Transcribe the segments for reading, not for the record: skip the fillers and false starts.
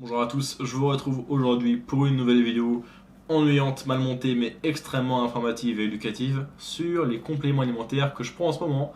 Bonjour à tous, je vous retrouve aujourd'hui pour une nouvelle vidéo ennuyante, mal montée mais extrêmement informative et éducative sur les compléments alimentaires que je prends en ce moment,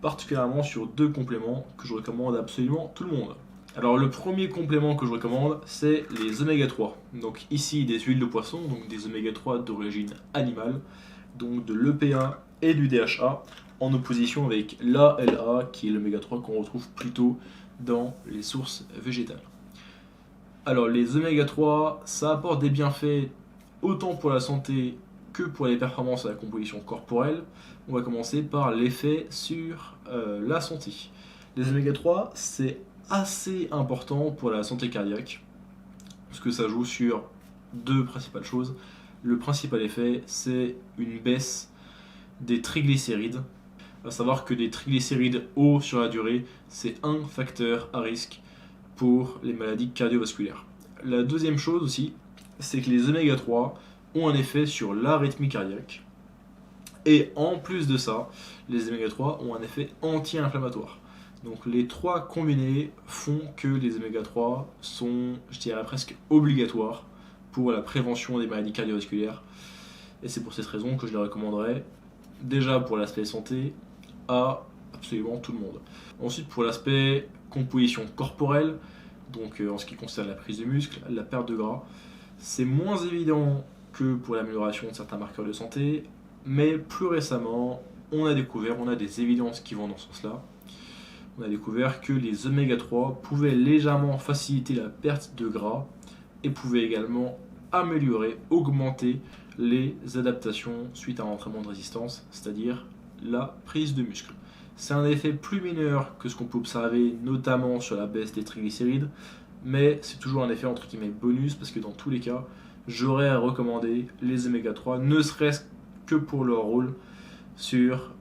particulièrement sur deux compléments que je recommande à absolument tout le monde. Alors le premier complément que je recommande, c'est les oméga 3. Donc ici des huiles de poisson, donc des oméga 3 d'origine animale, donc de l'EPA et du DHA, en opposition avec l'ALA qui est l'oméga 3 qu'on retrouve plutôt dans les sources végétales. Alors les oméga 3, ça apporte des bienfaits autant pour la santé que pour les performances et la composition corporelle. On va commencer par l'effet sur la santé. Les oméga 3, c'est assez important pour la santé cardiaque, parce que ça joue sur deux principales choses. Le principal effet, c'est une baisse des triglycérides. À savoir que des triglycérides hauts sur la durée, c'est un facteur à risque pour les maladies cardiovasculaires. La deuxième chose aussi, c'est que les oméga 3 ont un effet sur l'arythmie cardiaque. Et en plus de ça, les oméga 3 ont un effet anti-inflammatoire. Donc les trois combinés font que les oméga 3 sont, je dirais, presque obligatoires pour la prévention des maladies cardiovasculaires. Et c'est pour cette raison que je les recommanderais, déjà pour l'aspect santé, à absolument tout le monde. Ensuite, pour l'aspect composition corporelle, donc en ce qui concerne la prise de muscle, la perte de gras, c'est moins évident que pour l'amélioration de certains marqueurs de santé, mais plus récemment, on a des évidences qui vont dans ce sens-là. On a découvert que les oméga 3 pouvaient légèrement faciliter la perte de gras et pouvaient également améliorer, augmenter les adaptations suite à un entraînement de résistance, c'est-à-dire la prise de muscle. C'est un effet plus mineur que ce qu'on peut observer notamment sur la baisse des triglycérides, mais c'est toujours un effet entre guillemets bonus parce que dans tous les cas, j'aurais à recommander les oméga 3, ne serait-ce que pour leur rôle sur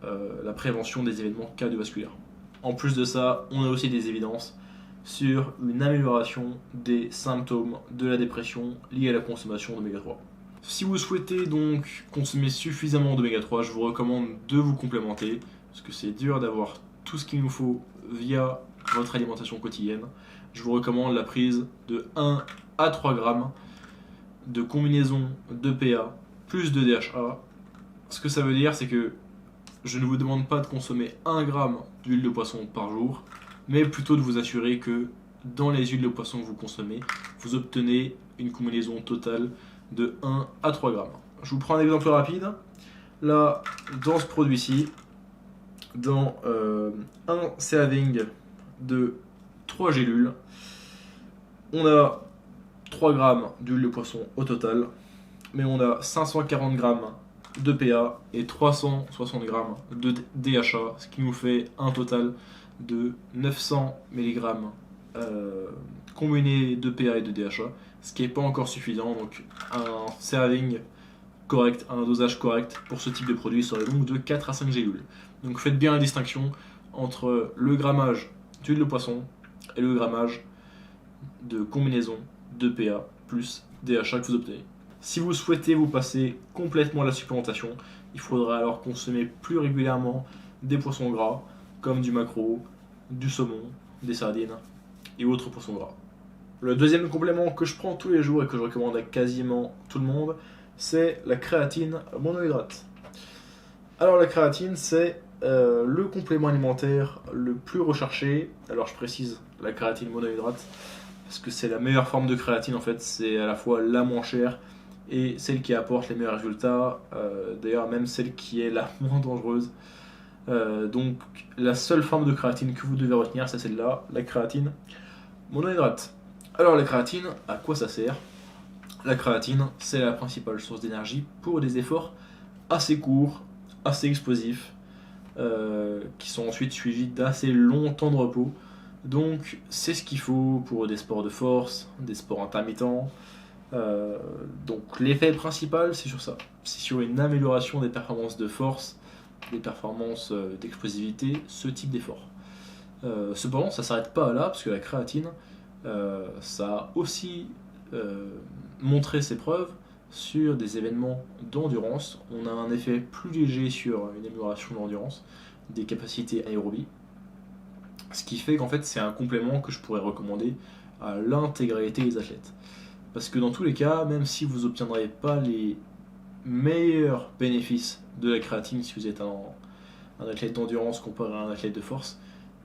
la prévention des événements cardiovasculaires. En plus de ça, on a aussi des évidences sur une amélioration des symptômes de la dépression liée à la consommation d'oméga 3. Si vous souhaitez donc consommer suffisamment d'oméga 3, je vous recommande de vous complémenter, parce que c'est dur d'avoir tout ce qu'il nous faut via votre alimentation quotidienne. Je vous recommande la prise de 1 à 3 grammes de combinaison d'EPA plus de DHA. Ce que ça veut dire, c'est que je ne vous demande pas de consommer 1 gramme d'huile de poisson par jour, mais plutôt de vous assurer que dans les huiles de poisson que vous consommez, vous obtenez une combinaison totale de 1 à 3 grammes. Je vous prends un exemple rapide. Là, dans ce produit-ci, dans un serving de 3 gélules, on a 3 grammes d'huile de poisson au total, mais on a 540 grammes de PA et 360 grammes de DHA, ce qui nous fait un total de 900 mg combiné de PA et de DHA, ce qui n'est pas encore suffisant. Donc un serving correct, un dosage correct pour ce type de produit serait donc de 4 à 5 gélules. Donc faites bien la distinction entre le grammage d'huile de poisson et le grammage de combinaison de PA plus DHA que vous obtenez. Si vous souhaitez vous passer complètement à la supplémentation, il faudra alors consommer plus régulièrement des poissons gras comme du maquereau, du saumon, des sardines et autres poissons gras. Le deuxième complément que je prends tous les jours et que je recommande à quasiment tout le monde, c'est la créatine monohydrate. Alors la créatine, c'est le complément alimentaire le plus recherché. Alors je précise la créatine monohydrate parce que c'est la meilleure forme de créatine en fait, c'est à la fois la moins chère et celle qui apporte les meilleurs résultats, d'ailleurs même celle qui est la moins dangereuse. Donc la seule forme de créatine que vous devez retenir, c'est celle-là, la créatine monohydrate. Alors la créatine, à quoi ça sert? La créatine, c'est la principale source d'énergie pour des efforts assez courts, assez explosifs, qui sont ensuite suivis d'assez longs temps de repos. Donc c'est ce qu'il faut pour des sports de force, des sports intermittents. Donc l'effet principal, c'est sur ça. C'est sur une amélioration des performances de force, des performances d'explosivité, ce type d'effort. Cependant, ça ne s'arrête pas là, parce que la créatine, ça a aussi montré ses preuves sur des événements d'endurance. On a un effet plus léger sur une amélioration de l'endurance, des capacités aérobies. Ce qui fait qu'en fait, c'est un complément que je pourrais recommander à l'intégralité des athlètes. Parce que dans tous les cas, même si vous n'obtiendrez pas les meilleurs bénéfices de la créatine si vous êtes un athlète d'endurance comparé à un athlète de force,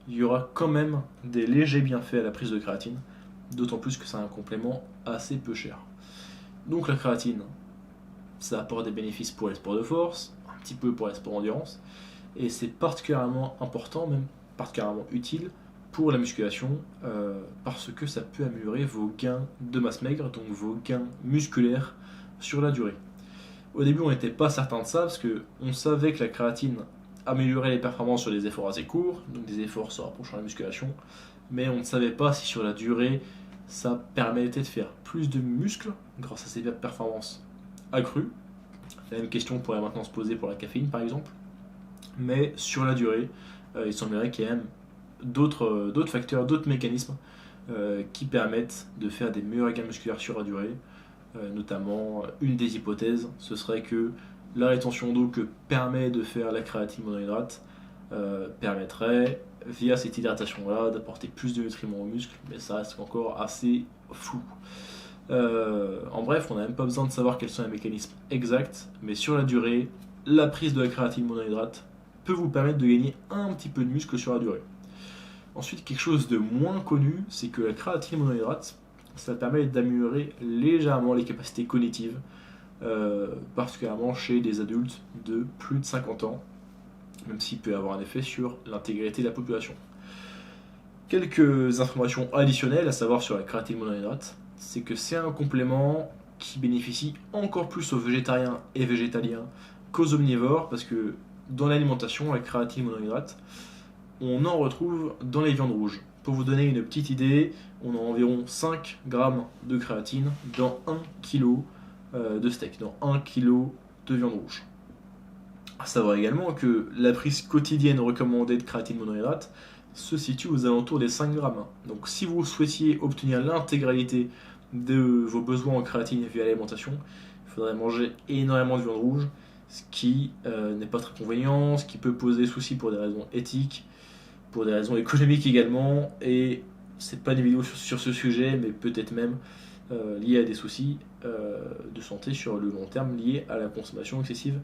il y aura quand même des légers bienfaits à la prise de créatine, d'autant plus que c'est un complément assez peu cher. Donc la créatine, ça apporte des bénéfices pour les sports de force, un petit peu pour les sports d'endurance, et c'est particulièrement important, même particulièrement utile pour la musculation, parce que ça peut améliorer vos gains de masse maigre, donc vos gains musculaires sur la durée. Au début, on n'était pas certain de ça, parce qu'on savait que la créatine améliorait les performances sur des efforts assez courts, donc des efforts se rapprochant de la musculation, mais on ne savait pas si sur la durée, ça permettait de faire plus de muscles grâce à ces performances accrues. La même question pourrait maintenant se poser pour la caféine, par exemple. Mais sur la durée, il semblerait qu'il y ait même d'autres facteurs, d'autres mécanismes qui permettent de faire des meilleurs gains musculaires sur la durée. Notamment, une des hypothèses, ce serait que la rétention d'eau que permet de faire la créatine monohydrate permettrait, via cette hydratation-là, d'apporter plus de nutriments aux muscles, mais ça reste encore assez flou. En bref, on n'a même pas besoin de savoir quels sont les mécanismes exacts, mais sur la durée, la prise de la créatine monohydrate peut vous permettre de gagner un petit peu de muscle sur la durée. Ensuite, quelque chose de moins connu, c'est que la créatine monohydrate, ça permet d'améliorer légèrement les capacités cognitives, particulièrement chez des adultes de plus de 50 ans, même s'il peut avoir un effet sur l'intégrité de la population. Quelques informations additionnelles à savoir sur la créatine monohydrate, c'est que c'est un complément qui bénéficie encore plus aux végétariens et végétaliens qu'aux omnivores, parce que dans l'alimentation, la créatine monohydrate, on en retrouve dans les viandes rouges. Pour vous donner une petite idée, on a environ 5 grammes de créatine dans 1 kg de steak, dans 1 kg de viande rouge. A savoir également que la prise quotidienne recommandée de créatine monohydrate se situe aux alentours des 5 grammes. Donc si vous souhaitiez obtenir l'intégralité de vos besoins en créatine via l'alimentation, il faudrait manger énormément de viande rouge, ce qui n'est pas très convenient, ce qui peut poser souci pour des raisons éthiques, pour des raisons économiques également, et c'est pas des vidéos sur ce sujet, mais peut-être même liées à des soucis de santé sur le long terme liés à la consommation excessive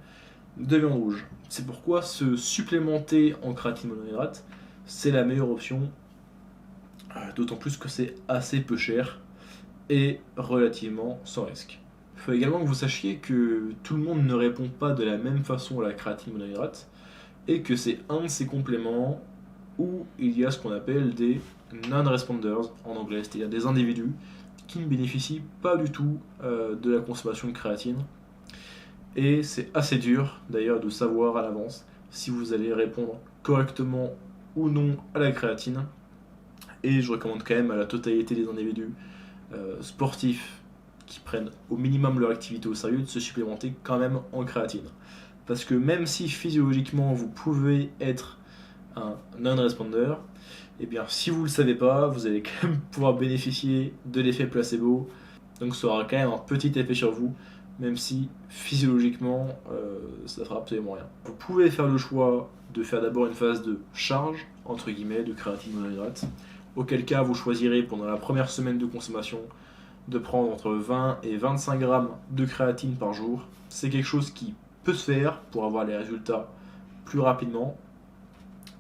de viande rouge. C'est pourquoi se supplémenter en créatine monohydrate, c'est la meilleure option, d'autant plus que c'est assez peu cher et relativement sans risque. Il faut également que vous sachiez que tout le monde ne répond pas de la même façon à la créatine monohydrate et que c'est un de ces compléments où il y a ce qu'on appelle des non-responders en anglais, c'est-à-dire des individus qui ne bénéficient pas du tout de la consommation de créatine. Et c'est assez dur d'ailleurs de savoir à l'avance si vous allez répondre correctement ou non à la créatine. Et je recommande quand même à la totalité des individus sportifs qui prennent au minimum leur activité au sérieux de se supplémenter quand même en créatine. Parce que même si physiologiquement vous pouvez être un non-responder, et bien si vous ne le savez pas, vous allez quand même pouvoir bénéficier de l'effet placebo, donc ça aura quand même un petit effet sur vous, même si physiologiquement ça ne fera absolument rien. Vous pouvez faire le choix de faire d'abord une phase de charge, entre guillemets, de créatine monohydrate, auquel cas vous choisirez pendant la première semaine de consommation de prendre entre 20 et 25 grammes de créatine par jour. C'est quelque chose qui peut se faire pour avoir les résultats plus rapidement,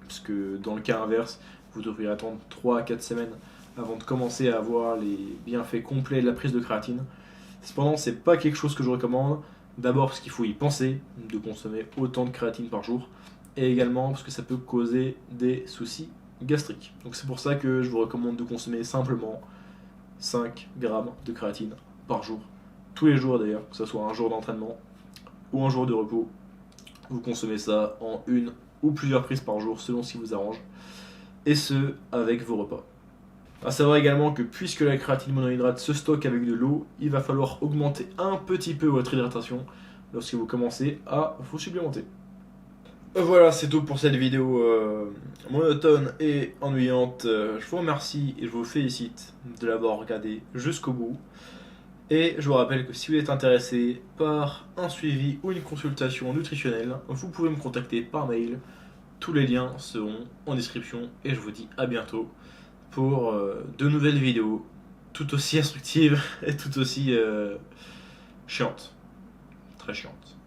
puisque dans le cas inverse, vous devriez attendre 3 à 4 semaines avant de commencer à avoir les bienfaits complets de la prise de créatine. Cependant, c'est pas quelque chose que je recommande, d'abord parce qu'il faut y penser de consommer autant de créatine par jour, et également parce que ça peut causer des soucis gastriques. Donc c'est pour ça que je vous recommande de consommer simplement 5 grammes de créatine par jour, tous les jours d'ailleurs, que ce soit un jour d'entraînement ou un jour de repos. Vous consommez ça en une ou plusieurs prises par jour selon ce qui vous arrange, et ce avec vos repas. A savoir également que puisque la créatine monohydrate se stocke avec de l'eau, il va falloir augmenter un petit peu votre hydratation lorsque vous commencez à vous supplémenter. Voilà, c'est tout pour cette vidéo monotone et ennuyante. Je vous remercie et je vous félicite de l'avoir regardé jusqu'au bout. Et je vous rappelle que si vous êtes intéressé par un suivi ou une consultation nutritionnelle, vous pouvez me contacter par mail. Tous les liens seront en description et je vous dis à bientôt pour de nouvelles vidéos tout aussi instructive et tout aussi chiante. Très chiante.